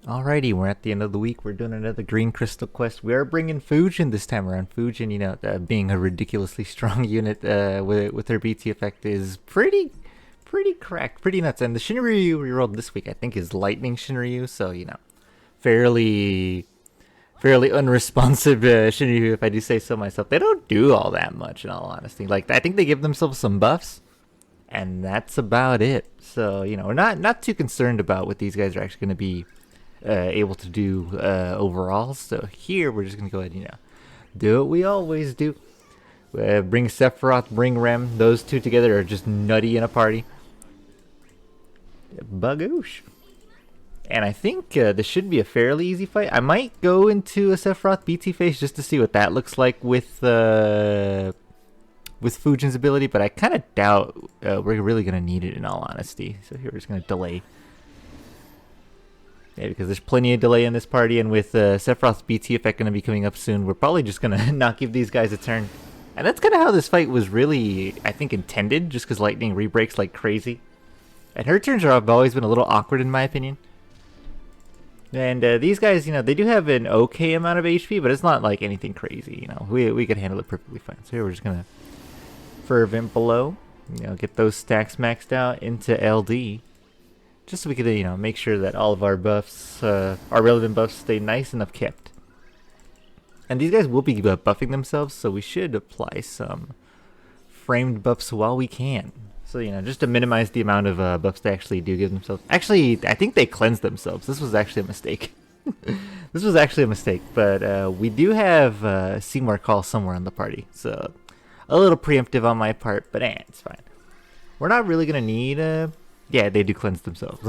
Alrighty, we're at the end of the week. We're doing another green crystal quest. We are bringing Fujin this time around. Fujin, being a ridiculously strong unit with her BT effect is pretty cracked, pretty nuts. And the Shinryu we rolled this week, I think, is Lightning Shinryu, so fairly unresponsive Shinryu, if I do say so myself. They don't do all that much, in all honesty. Like, I think they give themselves some buffs, and that's about it. So we're not too concerned about what these guys are actually going to be able to do overall. So here we're just gonna go ahead and do what we always do. Bring Sephiroth, bring Rem. Those two together are just nutty in a party. Bagoosh. And I think this should be a fairly easy fight. I might go into a Sephiroth BT phase just to see what that looks like with Fujin's ability, but I kind of doubt we're really gonna need it, in all honesty. So here we're just gonna delay. Yeah, because there's plenty of delay in this party, and with Sephiroth's BT effect going to be coming up soon, we're probably just going to not give these guys a turn. And that's kind of how this fight was really, I think, intended, just because Lightning re-breaks like crazy. And her turns have always been a little awkward, in my opinion. And these guys, they do have an okay amount of HP, but it's not like anything crazy, We could handle it perfectly fine. So here we're just going to Fervent below, get those stacks maxed out into LD. Just so we could, make sure that all of our buffs, our relevant buffs, stay nice enough kept. And these guys will be buffing themselves, so we should apply some framed buffs while we can. So, just to minimize the amount of buffs they actually do give themselves. Actually, I think they cleanse themselves. This was actually a mistake. This was actually a mistake, but we do have Seymour Call somewhere on the party. So, a little preemptive on my part, but it's fine. We're not really going to need... Yeah, they do cleanse themselves.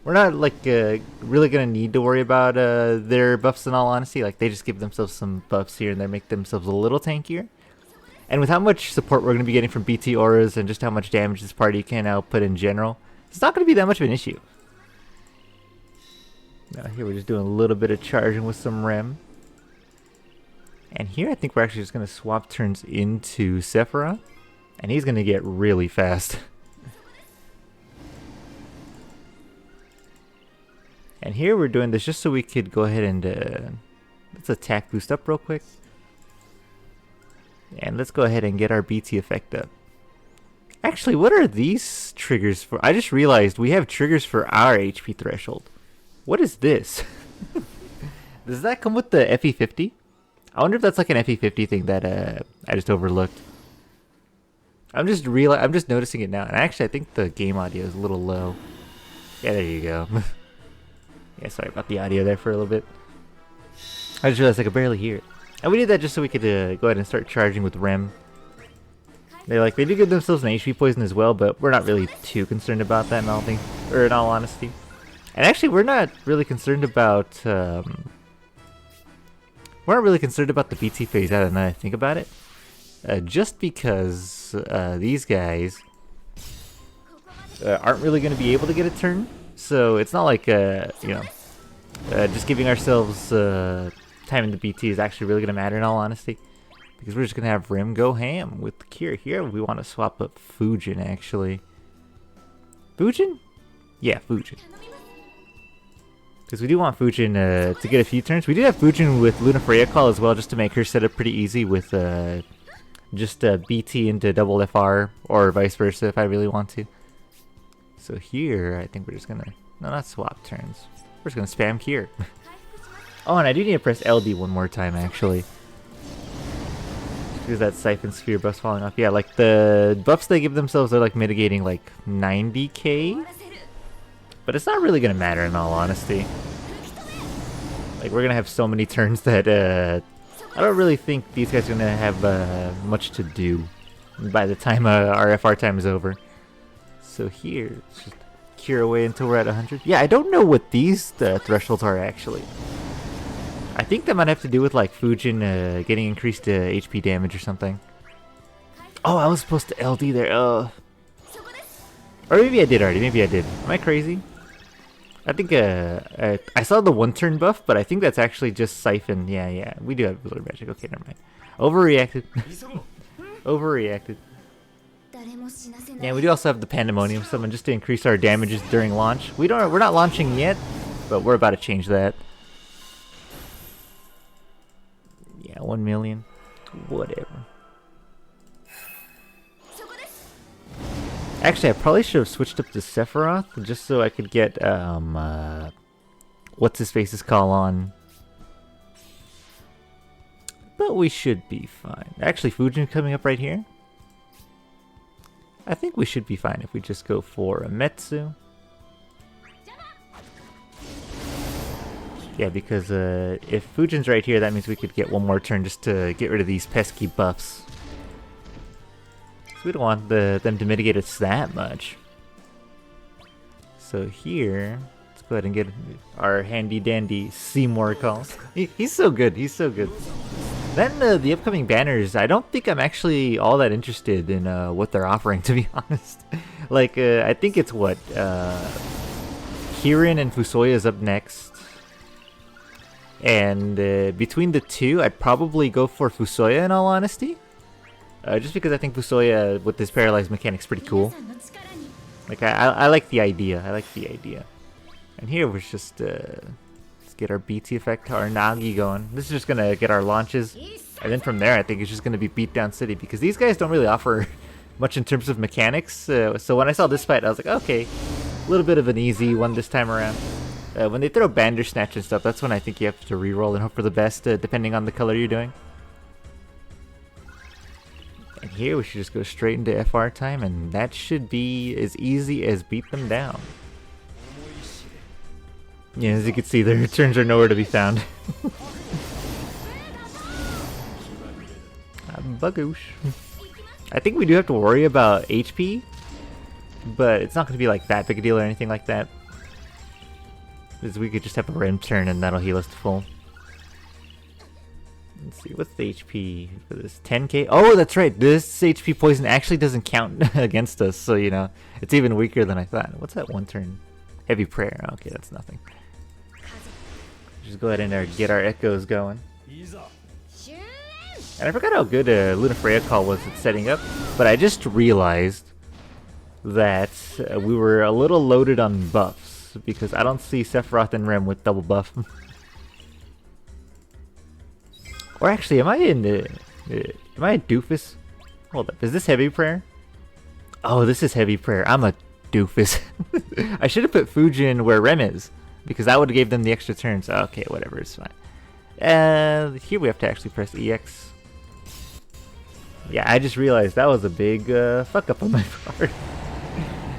We're not really gonna need to worry about their buffs, in all honesty. Like, they just give themselves some buffs here and there, make themselves a little tankier. And with how much support we're gonna be getting from BT auras and just how much damage this party can output in general, it's not gonna be that much of an issue. Now here we're just doing a little bit of charging with some Rem. And here I think we're actually just gonna swap turns into Sephiroth, and he's gonna get really fast. And here we're doing this just so we could go ahead and let's attack boost up real quick. And let's go ahead and get our BT effect up. Actually, what are these triggers for? I just realized we have triggers for our HP threshold. What is this? Does that come with the FE50? I wonder if that's like an FE50 thing that I just overlooked. I'm just noticing it now. And actually, I think the game audio is a little low. Yeah, there you go. Yeah, sorry about the audio there for a little bit. I just realized I could barely hear it. And we did that just so we could go ahead and start charging with Rem. They do give themselves an HP poison as well, but we're not really too concerned about that in all honesty. And actually, we're not really concerned about the BT phase either now that I think about it. Just because these guys aren't really going to be able to get a turn. So it's not like, just giving ourselves time in the BT is actually really going to matter, in all honesty. Because we're just going to have Rim go ham with the Cure. Here we want to swap up Fujin, actually. Fujin? Yeah, Fujin. Because we do want Fujin to get a few turns. We do have Fujin with Luna Freya Call as well, just to make her setup pretty easy with just BT into double FR, or vice versa if I really want to. So here, I think we're just gonna... No, not swap turns. We're just gonna spam Cure. Oh, and I do need to press LD one more time, actually. Because that Siphon Sphere buff's falling off. Yeah, like, the buffs they give themselves are, like, mitigating, like, 90k? But it's not really gonna matter, in all honesty. Like, we're gonna have so many turns that, I don't really think these guys are gonna have, much to do by the time, our FR time is over. So here, let's just Cure away until we're at 100. Yeah, I don't know what these thresholds are, actually. I think that might have to do with, like, Fujin getting increased HP damage or something. Oh, I was supposed to LD there. Or maybe I did already. Maybe I did. Am I crazy? I think I saw the one turn buff, but I think that's actually just Siphon. Yeah. We do have Builder Magic. Okay, never mind. Overreacted. Overreacted. Yeah, we do also have the Pandemonium summon just to increase our damages during launch. We're not launching yet, but we're about to change that. Yeah, 1 million. Whatever. Actually, I probably should have switched up to Sephiroth just so I could get what's his face's call on. But we should be fine. Actually, Fujin coming up right here. I think we should be fine if we just go for a Metsu. Yeah, because if Fujin's right here, that means we could get one more turn just to get rid of these pesky buffs. So we don't want them to mitigate us that much. So here, let's go ahead and get our handy dandy Seymour calls. He's so good, he's so good. Then the upcoming banners, I don't think I'm actually all that interested in what they're offering, to be honest. Like, I think it's what, Kirin and Fusoya is up next. And between the two, I'd probably go for Fusoya in all honesty. Just because I think Fusoya with this paralyzed mechanic's pretty cool. Like, I like the idea, I like the idea. And here we're just, let's get our BT effect, our Nagi going. This is just gonna get our launches. And then from there, I think it's just gonna be Beatdown City. Because these guys don't really offer much in terms of mechanics. So when I saw this fight, I was like, okay, a little bit of an easy one this time around. When they throw Bandersnatch and stuff, that's when I think you have to reroll and hope for the best, depending on the color you're doing. And here we should just go straight into FR time, and that should be as easy as beat them down. Yeah, as you can see, their turns are nowhere to be found. Bugoosh. I think we do have to worry about HP, but it's not going to be like that big a deal or anything like that. Because we could just have a Rem turn and that'll heal us to full. Let's see, what's the HP for this? 10k? Oh, that's right. This HP poison actually doesn't count against us, so, you know, it's even weaker than I thought. What's that one turn? Heavy prayer. Okay, that's nothing. Just go ahead and get our echoes going. And I forgot how good Lunafreya call was at setting up, but I just realized that we were a little loaded on buffs, because I don't see Sephiroth and Rem with double buff. Or actually, am I a doofus? Hold up, is this heavy prayer? Oh, this is heavy prayer. I'm a doofus. I should have put Fujin where Rem is, because that would have gave them the extra turns. Okay, whatever, it's fine. Here we have to actually press EX. Yeah, I just realized that was a big fuck up on my part.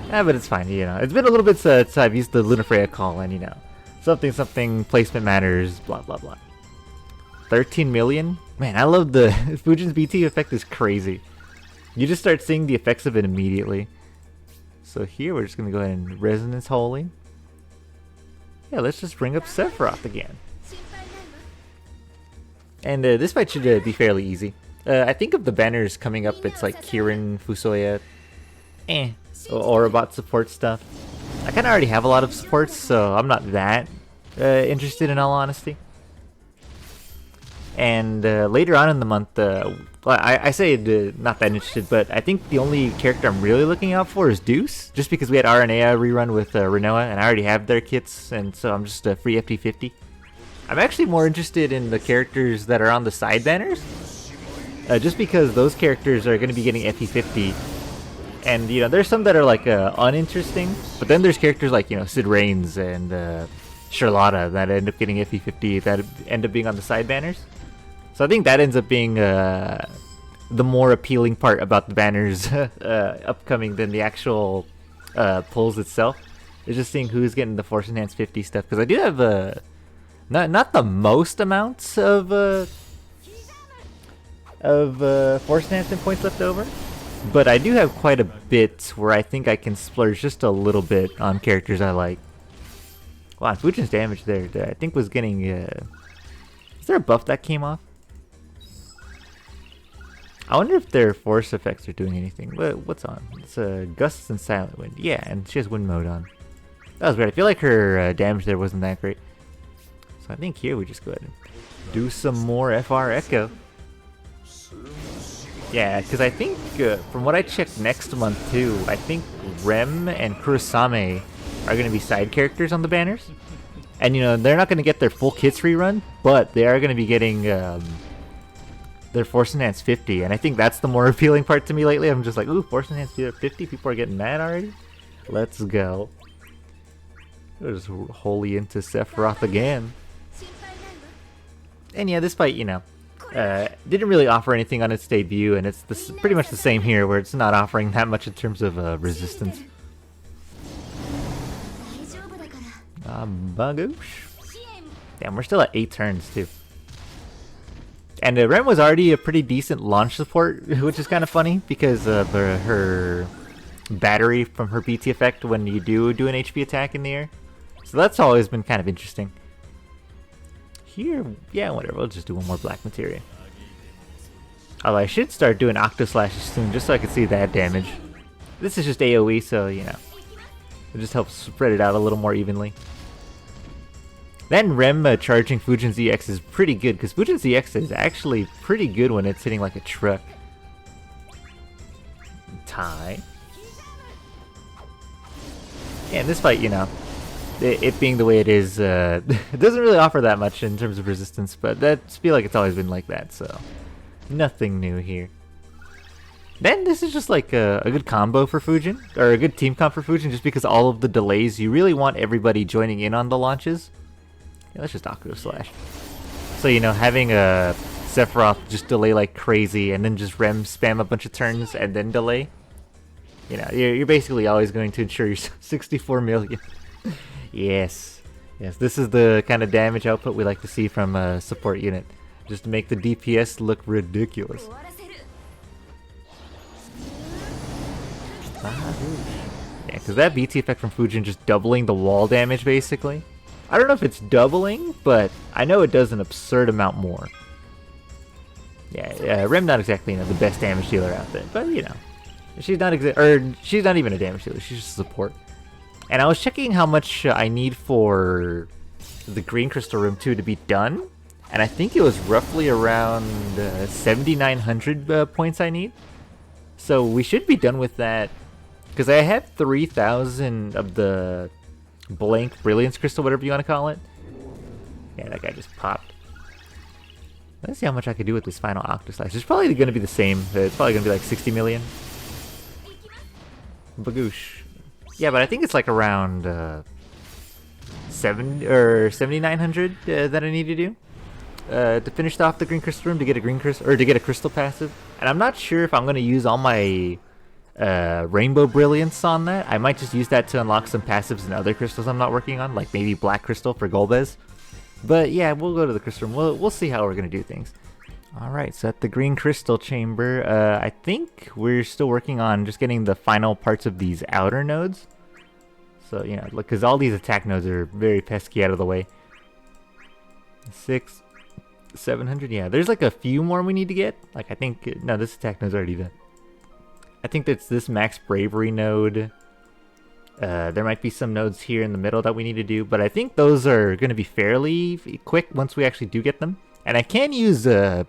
Yeah, but it's fine, you know. It's been a little bit since I've used the Lunafreya call, and you know, something placement matters, blah blah blah. 13 million? Man, I love the Fujin's BT effect is crazy. You just start seeing the effects of it immediately. So here we're just gonna go ahead and Resonance Holy. Yeah, let's just bring up Sephiroth again. And this fight should be fairly easy. I think of the banners coming up, it's like Kirin, Fusoya, or about support stuff. I kind of already have a lot of supports, so I'm not that interested in all honesty. And later on in the month, I say not that interested, but I think the only character I'm really looking out for is Deuce, just because we had RNA rerun with Renoa, and I already have their kits, and so I'm just a free FT50. I'm actually more interested in the characters that are on the side banners, just because those characters are going to be getting FT50, and you know, there's some that are like uninteresting, but then there's characters like, you know, Sid Reigns and Charlotta that end up getting FT50 that end up being on the side banners. So I think that ends up being the more appealing part about the banners upcoming than the actual pulls itself. It's just seeing who's getting the Force Enhanced 50 stuff, because I do have not the most amounts of Force Enhancement points left over, but I do have quite a bit where I think I can splurge just a little bit on characters I like. Wow, Fujin's damage there, I think was getting... is there a buff that came off? I wonder if their force effects are doing anything. What's on? It's Gusts and Silent Wind. Yeah, and she has Wind Mode on. That was weird. I feel like her damage there wasn't that great. So I think here we just go ahead and do some more FR Echo. Yeah, because I think, from what I checked next month too, I think Rem and Kurosame are going to be side characters on the banners. And you know, they're not going to get their full kits rerun, but they are going to be getting their Force Enhanced 50, and I think that's the more appealing part to me lately. I'm just like, ooh, Force Enhanced 50? People are getting mad already? Let's go. We're just wholly into Sephiroth again. And yeah, this fight, you know, didn't really offer anything on its debut, and it's pretty much the same here, where it's not offering that much in terms of resistance. Bagoosh. Damn, we're still at 8 turns, too. And Rem was already a pretty decent launch support, which is kind of funny, because of her battery from her BT effect when you do an HP attack in the air. So that's always been kind of interesting. Here, yeah, whatever, we'll just do one more black materia. Although I should start doing Octo Slashes soon, just so I can see that damage. This is just AoE, so, you know, it just helps spread it out a little more evenly. Then Rem charging Fujin's EX is pretty good, because Fujin's EX is actually pretty good when it's hitting like a truck. Tai. Yeah, in this fight, you know, it being the way it is, it doesn't really offer that much in terms of resistance, but I feel like it's always been like that, so nothing new here. Then this is just like a good combo for Fujin, or a good team comp for Fujin, just because all of the delays, you really want everybody joining in on the launches. Yeah, let's just Octo Slash. So, you know, having a Sephiroth just delay like crazy, and then just Rem spam a bunch of turns and then delay. You know, you're basically always going to ensure your 64 million. Yes. Yes, this is the kind of damage output we like to see from a support unit. Just to make the DPS look ridiculous. Yeah, because that BT effect from Fujin just doubling the wall damage, basically. I don't know if it's doubling, but I know it does an absurd amount more. Yeah, Rem not exactly, you know, the best damage dealer out there, but you know, she's not she's not even a damage dealer. She's just support. And I was checking how much I need for the green crystal room 2 to be done, and I think it was roughly around 7,900 points I need. So we should be done with that, because I have 3,000 of the blank brilliance crystal, whatever you want to call it. Yeah, that guy just popped. Let's see how much I could do with this final Octo Slash. It's probably going to be the same. It's probably going to be like 60 million. Bagoosh. Yeah, but I think it's like around 7,900 that I need to do to finish off the green crystal room to get a green crystal, or to get a crystal passive. And I'm not sure if I'm going to use all my rainbow brilliance on that. I might just use that to unlock some passives and other crystals I'm not working on, like maybe black crystal for Golbez. But yeah, we'll go to the crystal room. We'll see how we're gonna do things. All right, so at the green crystal chamber, I think we're still working on just getting the final parts of these outer nodes. So you know, look, because all these attack nodes are very pesky out of the way. 700. Yeah, there's like a few more we need to get. Like I think no, this attack node's already done. I think that's this max bravery node. There might be some nodes here in the middle that we need to do, but I think those are going to be fairly quick once we actually do get them. And I can use the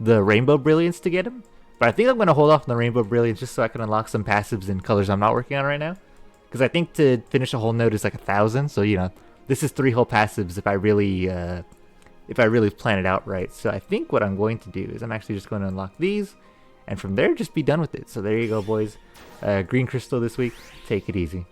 rainbow brilliance to get them, but I think I'm going to hold off on the rainbow brilliance just so I can unlock some passives in colors I'm not working on right now. Because I think to finish a whole node is like 1,000, so you know, this is 3 whole passives if I really plan it out right. So I think what I'm going to do is I'm actually just going to unlock these, and from there just be done with it. So there you go, boys. Green crystal this week. Take it easy.